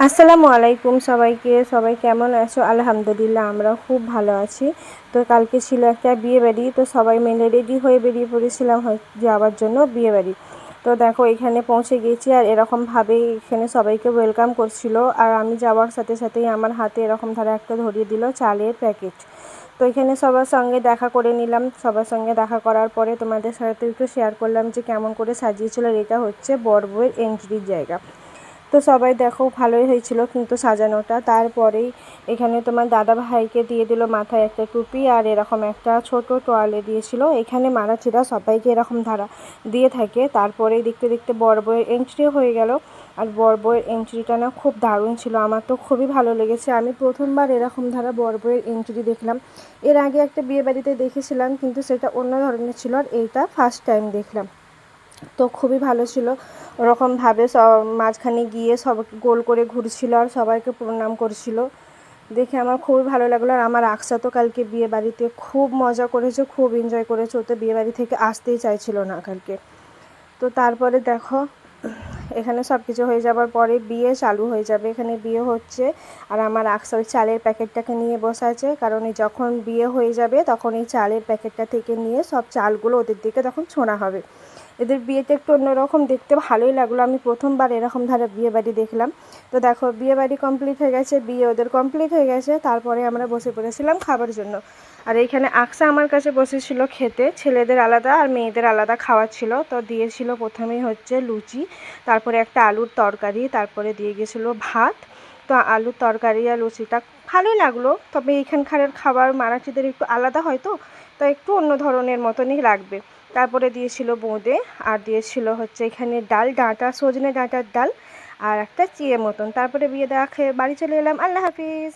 আসসালামু আলাইকুম সবাইকে। সবাই কেমন আছো? আলহামদুলিল্লাহ আমরা খুব ভালো আছি। তো কালকে ছিল একটা বিয়ে বাড়ি, তো সবাই মিলে রেডি হয়ে বেরিয়ে পড়েছিলাম যাওয়ার জন্য বিয়ে বাড়ি। তো দেখো এখানে পৌঁছে গেছি, আর এরকমভাবেই এখানে সবাইকে ওয়েলকাম করছিল। আর আমি যাওয়ার সাথে সাথেই আমার হাতে এরকম ধারা একটা ধরিয়ে দিল চালের প্যাকেট। তো এখানে সবার সঙ্গে দেখা করে নিলাম। সবার সঙ্গে দেখা করার পরে তোমাদের সাথে একটু শেয়ার করলাম যে কেমন করে সাজিয়েছিল। এটা হচ্ছে বর বউয়ের এন্ট্রির জায়গা। তো সবাই দেখো ভালোই হয়েছিল কিন্তু সাজানোটা। তারপরেই এখানে তোমার দাদা ভাইকে দিয়ে দিল মাথায় একটা টুপি, আর এরকম একটা ছোট তোয়ালে দিয়েছিল। এখানে মারাঠিরা সবাইকে এরকম ধারা দিয়ে থাকে। তারপরেই দেখতে দেখতে বর বউয়ের এন্ট্রিও হয়ে গেল। আর বর বউয়ের এন্ট্রিটা না খুব দারুণ ছিল, আমার তো খুবই ভালো লেগেছে। আমি প্রথমবার এরকম ধারা বর বউয়ের এন্ট্রি দেখলাম। এর আগে একটা বিয়ে বাড়িতে দেখেছিলাম কিন্তু সেটা অন্য ধরনের ছিল, আর এইটা ফার্স্ট টাইম দেখলাম। তো খুবই ভালো ছিল। ওরকমভাবে মাঝখানে গিয়ে সবাইকে গোল করে ঘুরছিল আর সবাইকে প্রণাম করছিল, দেখে আমার খুবই ভালো লাগলো। আর আমার আকসা তো কালকে বিয়ে বাড়িতে খুব মজা করেছে, খুব এনজয় করেছে। ও তো বিয়ে বাড়ি থেকে আসতেই চাইছিল না কালকে। তো তারপরে দেখো এখানে সব কিছু হয়ে যাবার পরে বিয়ে চালু হয়ে যাবে। এখানে বিয়ে হচ্ছে, আর আমার আকসা ওই চালের প্যাকেটটাকে নিয়ে বসে আছে, কারণ এই যখন বিয়ে হয়ে যাবে তখন এই চালের প্যাকেটটা থেকে নিয়ে সব চালগুলো ওদের দিকে তখন ছোঁড়া হবে। এদের বিয়েটা একটু অন্যরকম, দেখতে ভালোই লাগলো। আমি প্রথমবার এরকম ধারা বিয়ে বাড়ি দেখলাম। তো দেখো বিয়ে বাড়ি কমপ্লিট হয়ে গেছে, বিয়ে ওদের কমপ্লিট হয়ে গেছে। তারপরে আমরা বসে পড়েছিলাম খাবার জন্য। আর এইখানে আকসা আমার কাছে বসেছিল খেতে, ছেলেদের আলাদা আর মেয়েদের আলাদা খাওয়ার ছিল। তো দিয়েছিল প্রথমেই হচ্ছে লুচি, তারপরে একটা আলুর তরকারি, তারপরে দিয়ে গেছিলো ভাত। তো আলুর তরকারি আর লুচিটা ভালোই লাগলো, তবে এইখানকার খাবার মারাঠিদের একটু আলাদা হয়, তো একটু অন্য ধরনের মতনই লাগবে। তারপরে দিয়েছিল বোঁদে, আর দিয়েছিল হচ্ছে এখানে ডাল, ডাঁটা সজনে ডাঁটার ডাল, আর একটা চিড়ে মতন। তারপরে বিয়ে দেওয়া খেয়ে বাড়ি চলে এলাম। আল্লাহ হাফিজ।